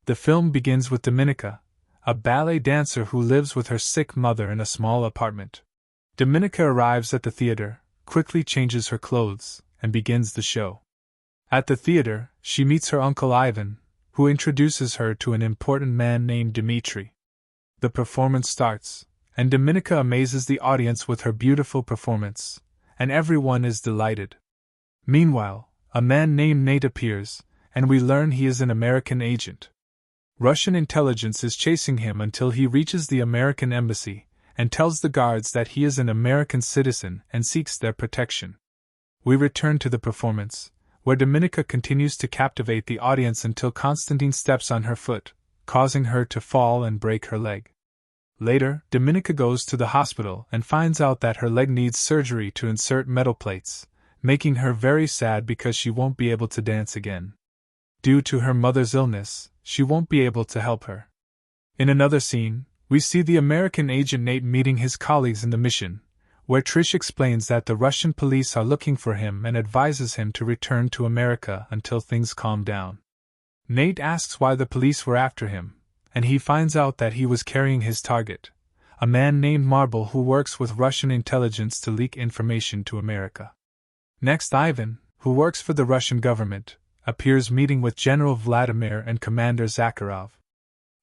The film begins with Dominika, a ballet dancer who lives with her sick mother in a small apartment. Dominika arrives at the theater, quickly changes her clothes, and begins the show. At the theater, she meets her uncle Ivan, who introduces her to an important man named Dmitri. The performance starts, and Dominika amazes the audience with her beautiful performance, and everyone is delighted. Meanwhile, a man named Nate appears, and we learn he is an American agent. Russian intelligence is chasing him until he reaches the American embassy, and tells the guards that he is an American citizen and seeks their protection. We return to the performance, where Dominika continues to captivate the audience until Konstantin steps on her foot, causing her to fall and break her leg. Later, Dominika goes to the hospital and finds out that her leg needs surgery to insert metal plates, making her very sad because she won't be able to dance again. Due to her mother's illness, she won't be able to help her. In another scene, we see the American agent Nate meeting his colleagues in the mission, where Trish explains that the Russian police are looking for him and advises him to return to America until things calm down. Nate asks why the police were after him, and he finds out that he was carrying his target, a man named Marble who works with Russian intelligence to leak information to America. Next, Ivan, who works for the Russian government, appears meeting with General Vladimir and Commander Zakharov.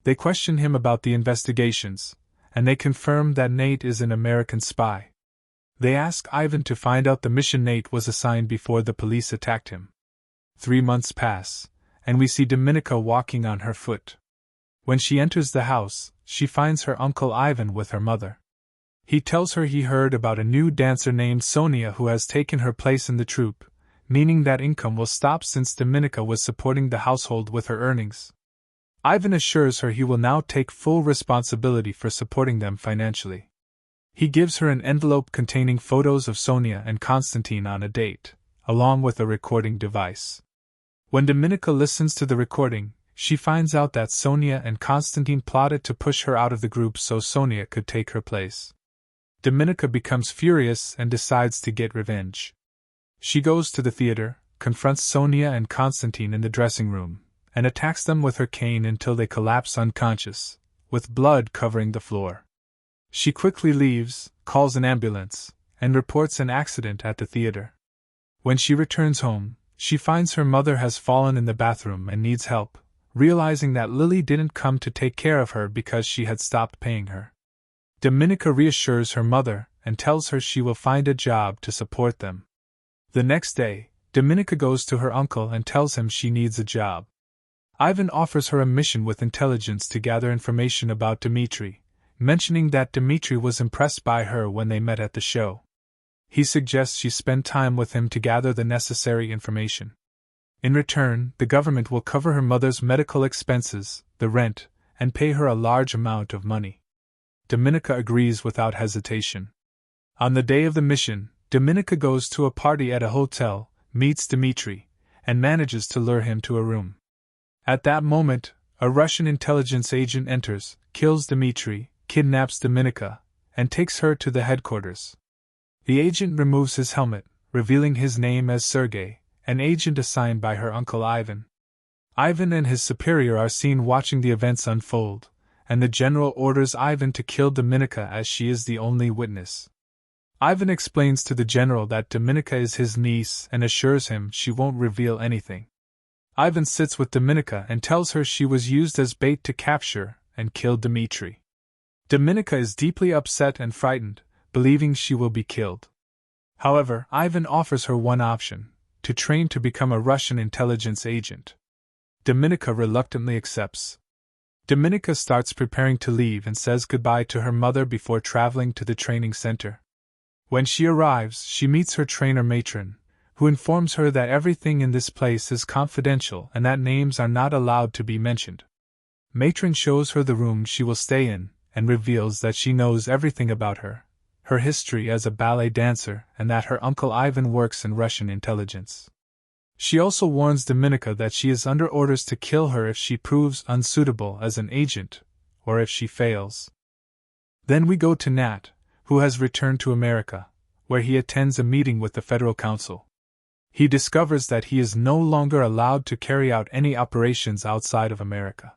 They question him about the investigations, and they confirm that Nate is an American spy. They ask Ivan to find out the mission Nate was assigned before the police attacked him. 3 months pass, and we see Dominika walking on her foot. When she enters the house, she finds her uncle Ivan with her mother. He tells her he heard about a new dancer named Sonia who has taken her place in the troupe, meaning that income will stop since Dominika was supporting the household with her earnings. Ivan assures her he will now take full responsibility for supporting them financially. He gives her an envelope containing photos of Sonia and Konstantin on a date, along with a recording device. When Dominika listens to the recording, she finds out that Sonia and Konstantin plotted to push her out of the group so Sonia could take her place. Dominika becomes furious and decides to get revenge. She goes to the theater, confronts Sonia and Konstantin in the dressing room, and attacks them with her cane until they collapse unconscious, with blood covering the floor. She quickly leaves, calls an ambulance, and reports an accident at the theater. When she returns home, she finds her mother has fallen in the bathroom and needs help, realizing that Lily didn't come to take care of her because she had stopped paying her. Dominika reassures her mother and tells her she will find a job to support them. The next day, Dominika goes to her uncle and tells him she needs a job. Ivan offers her a mission with intelligence to gather information about Dmitri, mentioning that Dmitri was impressed by her when they met at the show. He suggests she spend time with him to gather the necessary information. In return, the government will cover her mother's medical expenses, the rent, and pay her a large amount of money. Dominika agrees without hesitation. On the day of the mission, Dominika goes to a party at a hotel, meets Dmitri, and manages to lure him to a room. At that moment, a Russian intelligence agent enters, kills Dmitri, kidnaps Dominika, and takes her to the headquarters. The agent removes his helmet, revealing his name as Sergei, an agent assigned by her uncle Ivan. Ivan and his superior are seen watching the events unfold, and the general orders Ivan to kill Dominika as she is the only witness. Ivan explains to the general that Dominika is his niece and assures him she won't reveal anything. Ivan sits with Dominika and tells her she was used as bait to capture and kill Dmitri. Dominika is deeply upset and frightened, believing she will be killed. However, Ivan offers her one option: to train to become a Russian intelligence agent. Dominika reluctantly accepts. Dominika starts preparing to leave and says goodbye to her mother before traveling to the training center. When she arrives, she meets her trainer matron, who informs her that everything in this place is confidential and that names are not allowed to be mentioned. Matron shows her the room she will stay in, and reveals that she knows everything about her, her history as a ballet dancer, and that her uncle Ivan works in Russian intelligence. She also warns Dominika that she is under orders to kill her if she proves unsuitable as an agent, or if she fails. Then we go to Nat, who has returned to America, where he attends a meeting with the Federal Council. He discovers that he is no longer allowed to carry out any operations outside of America.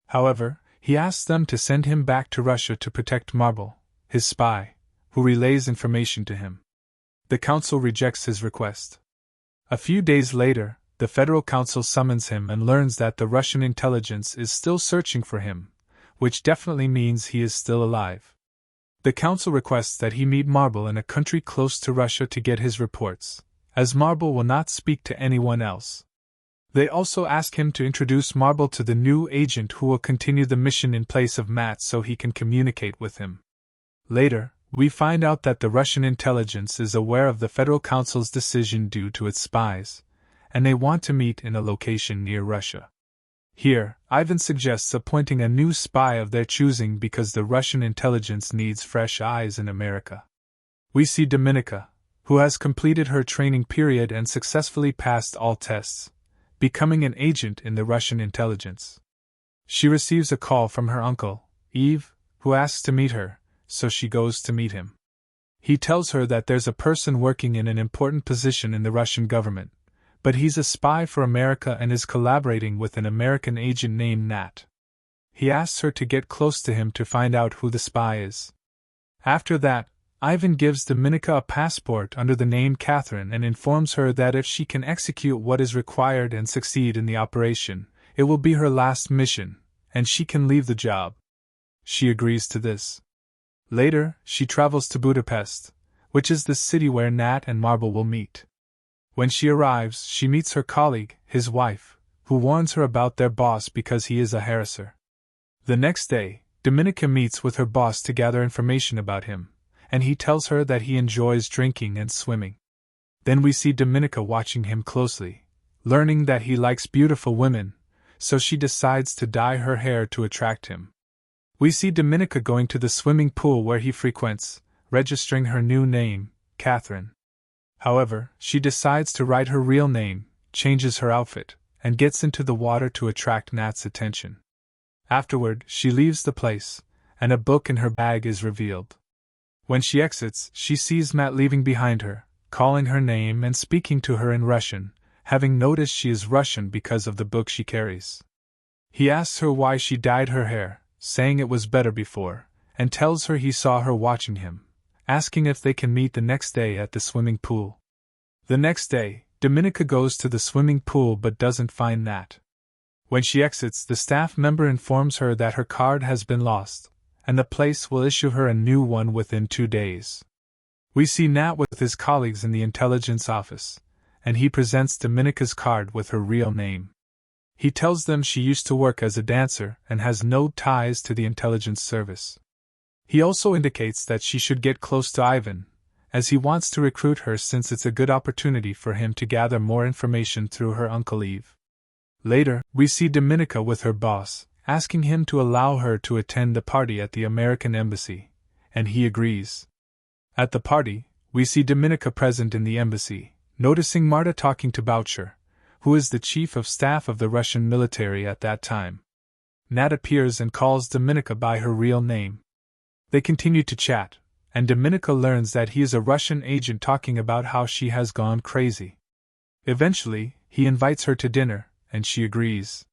However, he asks them to send him back to Russia to protect Marble, his spy, who relays information to him. The council rejects his request. A few days later, the Federal Council summons him and learns that the Russian intelligence is still searching for him, which definitely means he is still alive. The council requests that he meet Marble in a country close to Russia to get his reports, as Marble will not speak to anyone else. They also ask him to introduce Marble to the new agent who will continue the mission in place of Matt so he can communicate with him. Later, we find out that the Russian intelligence is aware of the Federal Council's decision due to its spies, and they want to meet in a location near Russia. Here, Ivan suggests appointing a new spy of their choosing because the Russian intelligence needs fresh eyes in America. We see Dominika, who has completed her training period and successfully passed all tests, becoming an agent in the Russian intelligence. She receives a call from her uncle, Yves, who asks to meet her, so she goes to meet him. He tells her that there's a person working in an important position in the Russian government, but he's a spy for America and is collaborating with an American agent named Nat. He asks her to get close to him to find out who the spy is. After that, Ivan gives Dominika a passport under the name Catherine and informs her that if she can execute what is required and succeed in the operation, it will be her last mission, and she can leave the job. She agrees to this. Later, she travels to Budapest, which is the city where Nat and Marble will meet. When she arrives, she meets her colleague, his wife, who warns her about their boss because he is a harasser. The next day, Dominika meets with her boss to gather information about him, and he tells her that he enjoys drinking and swimming. Then we see Dominika watching him closely, learning that he likes beautiful women, so she decides to dye her hair to attract him. We see Dominika going to the swimming pool where he frequents, registering her new name, Catherine. However, she decides to write her real name, changes her outfit, and gets into the water to attract Nat's attention. Afterward, she leaves the place, and a book in her bag is revealed. When she exits, she sees Matt leaving behind her, calling her name and speaking to her in Russian, having noticed she is Russian because of the book she carries. He asks her why she dyed her hair, saying it was better before, and tells her he saw her watching him, asking if they can meet the next day at the swimming pool. The next day, Dominika goes to the swimming pool but doesn't find Nat. When she exits, the staff member informs her that her card has been lost, and the place will issue her a new one within 2 days. We see Nat with his colleagues in the intelligence office, and he presents Dominika's card with her real name. He tells them she used to work as a dancer and has no ties to the intelligence service. He also indicates that she should get close to Ivan, as he wants to recruit her since it's a good opportunity for him to gather more information through her uncle Yves. Later, we see Dominika with her boss, asking him to allow her to attend the party at the American embassy, and he agrees. At the party, we see Dominika present in the embassy, noticing Marta talking to Boucher, who is the chief of staff of the Russian military at that time. Nat appears and calls Dominika by her real name. They continue to chat, and Dominika learns that he is a Russian agent talking about how she has gone crazy. Eventually, he invites her to dinner, and she agrees.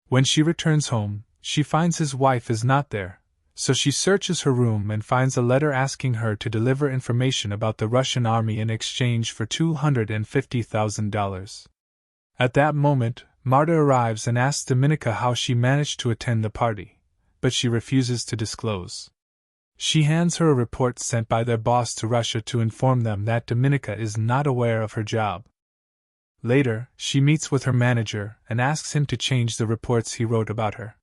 When she returns home, she finds his wife is not there, so she searches her room and finds a letter asking her to deliver information about the Russian army in exchange for $250,000. At that moment, Marta arrives and asks Dominika how she managed to attend the party, but she refuses to disclose. She hands her a report sent by their boss to Russia to inform them that Dominika is not aware of her job. Later, she meets with her manager and asks him to change the reports he wrote about her.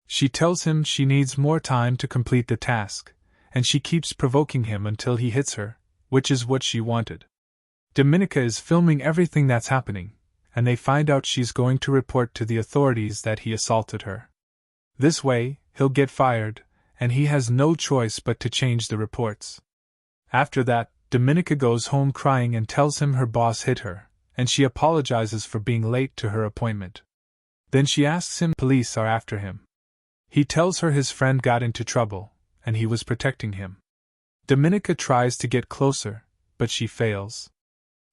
She tells him she needs more time to complete the task, and she keeps provoking him until he hits her, which is what she wanted. Dominika is filming everything that's happening, and they find out she's going to report to the authorities that he assaulted her. This way, he'll get fired, and he has no choice but to change the reports. After that, Dominika goes home crying and tells him her boss hit her, and she apologizes for being late to her appointment. Then she asks him if police are after him. He tells her his friend got into trouble, and he was protecting him. Dominika tries to get closer, but she fails.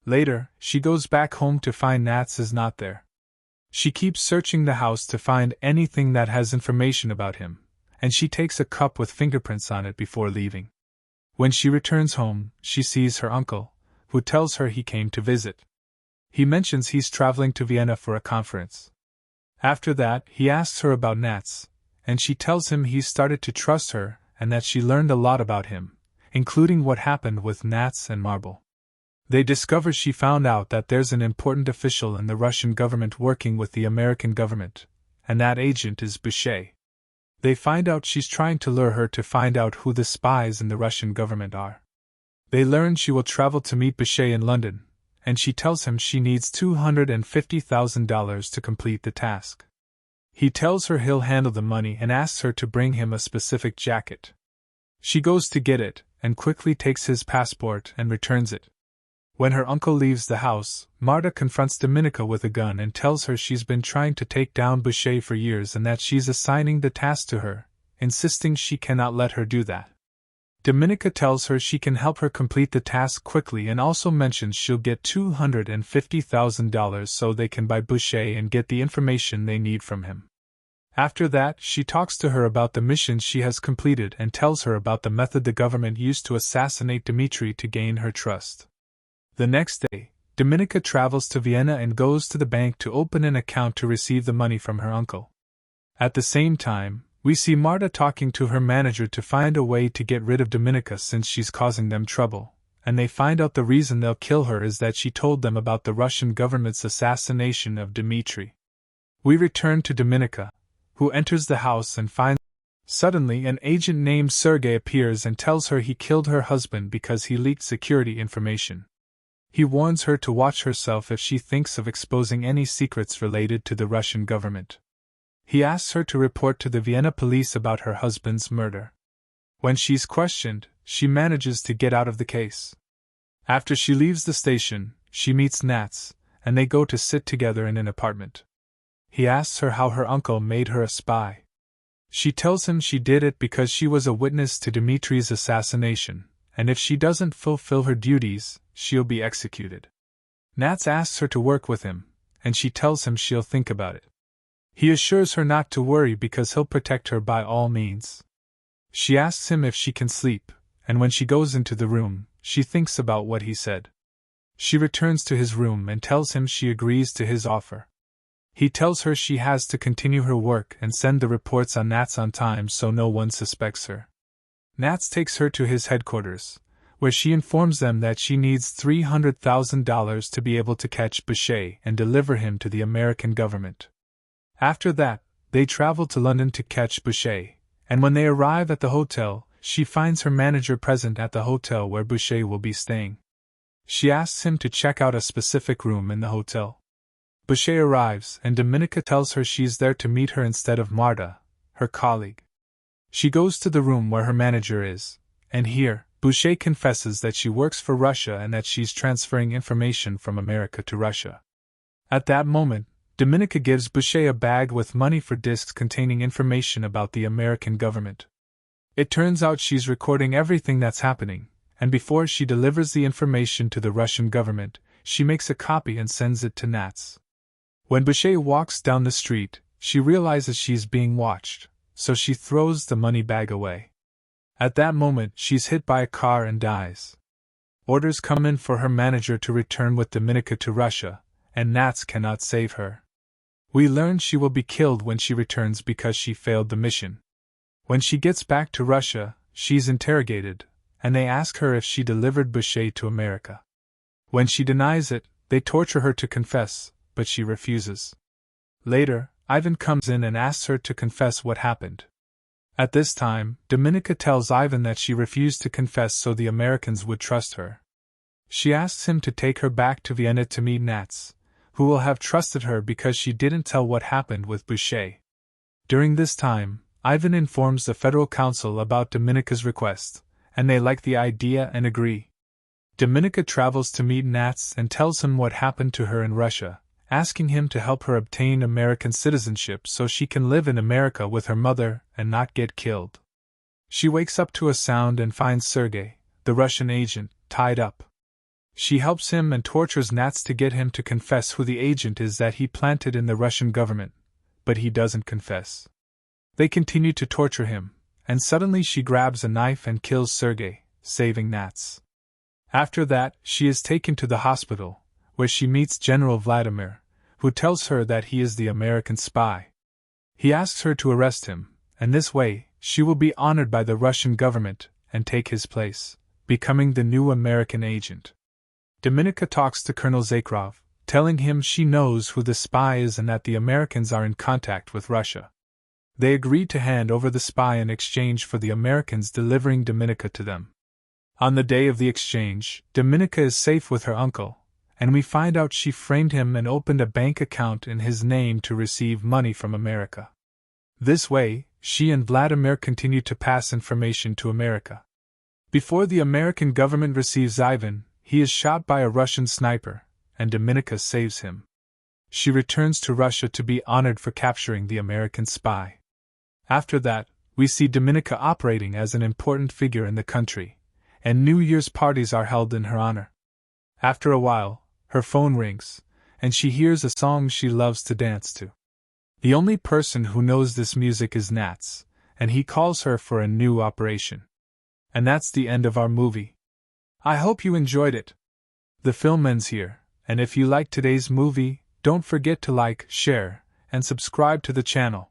Later, she goes back home to find Nats is not there. She keeps searching the house to find anything that has information about him, and she takes a cup with fingerprints on it before leaving. When she returns home, she sees her uncle, who tells her he came to visit. He mentions he's traveling to Vienna for a conference. After that, he asks her about Nats, and she tells him he's started to trust her and that she learned a lot about him, including what happened with Nats and Marble. They discover she found out that there's an important official in the Russian government working with the American government, and that agent is Boucher. They find out she's trying to lure her to find out who the spies in the Russian government are. They learn she will travel to meet Boucher in London, and she tells him she needs $250,000 to complete the task. He tells her he'll handle the money and asks her to bring him a specific jacket. She goes to get it, and quickly takes his passport and returns it. When her uncle leaves the house, Marta confronts Dominika with a gun and tells her she's been trying to take down Boucher for years and that she's assigning the task to her, insisting she cannot let her do that. Dominika tells her she can help her complete the task quickly and also mentions she'll get $250,000 so they can buy Boucher and get the information they need from him. After that, she talks to her about the mission she has completed and tells her about the method the government used to assassinate Dmitri to gain her trust. The next day, Dominika travels to Vienna and goes to the bank to open an account to receive the money from her uncle. At the same time, we see Marta talking to her manager to find a way to get rid of Dominika since she's causing them trouble, and they find out the reason they'll kill her is that she told them about the Russian government's assassination of Dmitri. We return to Dominika, who enters the house and finds. Suddenly, an agent named Sergei appears and tells her he killed her husband because he leaked security information. He warns her to watch herself if she thinks of exposing any secrets related to the Russian government. He asks her to report to the Vienna police about her husband's murder. When she's questioned, she manages to get out of the case. After she leaves the station, she meets Nats, and they go to sit together in an apartment. He asks her how her uncle made her a spy. She tells him she did it because she was a witness to Dmitri's assassination, and if she doesn't fulfill her duties, she'll be executed. Nats asks her to work with him, and she tells him she'll think about it. He assures her not to worry because he'll protect her by all means. She asks him if she can sleep, and when she goes into the room, she thinks about what he said. She returns to his room and tells him she agrees to his offer. He tells her she has to continue her work and send the reports on Nats on time so no one suspects her. Nats takes her to his headquarters, where she informs them that she needs $300,000 to be able to catch Boucher and deliver him to the American government. After that, they travel to London to catch Boucher, and when they arrive at the hotel, she finds her manager present at the hotel where Boucher will be staying. She asks him to check out a specific room in the hotel. Boucher arrives, and Dominika tells her she's there to meet her instead of Marta, her colleague. She goes to the room where her manager is, and here, Boucher confesses that she works for Russia and that she's transferring information from America to Russia. At that moment, Dominika gives Boucher a bag with money for discs containing information about the American government. It turns out she's recording everything that's happening, and before she delivers the information to the Russian government, she makes a copy and sends it to Nats. When Boucher walks down the street, she realizes she's being watched, so she throws the money bag away. At that moment, she's hit by a car and dies. Orders come in for her manager to return with Dominika to Russia, and Nats cannot save her. We learn she will be killed when she returns because she failed the mission. When she gets back to Russia, she's interrogated, and they ask her if she delivered Boucher to America. When she denies it, they torture her to confess, but she refuses. Later, Ivan comes in and asks her to confess what happened. At this time, Dominika tells Ivan that she refused to confess so the Americans would trust her. She asks him to take her back to Vienna to meet Nats, who will have trusted her because she didn't tell what happened with Boucher. During this time, Ivan informs the Federal Council about Dominika's request, and they like the idea and agree. Dominika travels to meet Nats and tells him what happened to her in Russia, asking him to help her obtain American citizenship so she can live in America with her mother and not get killed. She wakes up to a sound and finds Sergei, the Russian agent, tied up. She helps him and tortures Nats to get him to confess who the agent is that he planted in the Russian government, but he doesn't confess. They continue to torture him, and suddenly she grabs a knife and kills Sergei, saving Nats. After that, she is taken to the hospital, where she meets General Vladimir, who tells her that he is the American spy. He asks her to arrest him, and this way, she will be honored by the Russian government and take his place, becoming the new American agent. Dominika talks to Colonel Zakharov, telling him she knows who the spy is and that the Americans are in contact with Russia. They agree to hand over the spy in exchange for the Americans delivering Dominika to them. On the day of the exchange, Dominika is safe with her uncle, and we find out she framed him and opened a bank account in his name to receive money from America. This way, she and Vladimir continue to pass information to America. Before the American government receives Ivan, he is shot by a Russian sniper, and Dominika saves him. She returns to Russia to be honored for capturing the American spy. After that, we see Dominika operating as an important figure in the country, and New Year's parties are held in her honor. After a while, her phone rings, and she hears a song she loves to dance to. The only person who knows this music is Nats, and he calls her for a new operation. And that's the end of our movie. I hope you enjoyed it. The film ends here, and if you liked today's movie, don't forget to like, share, and subscribe to the channel.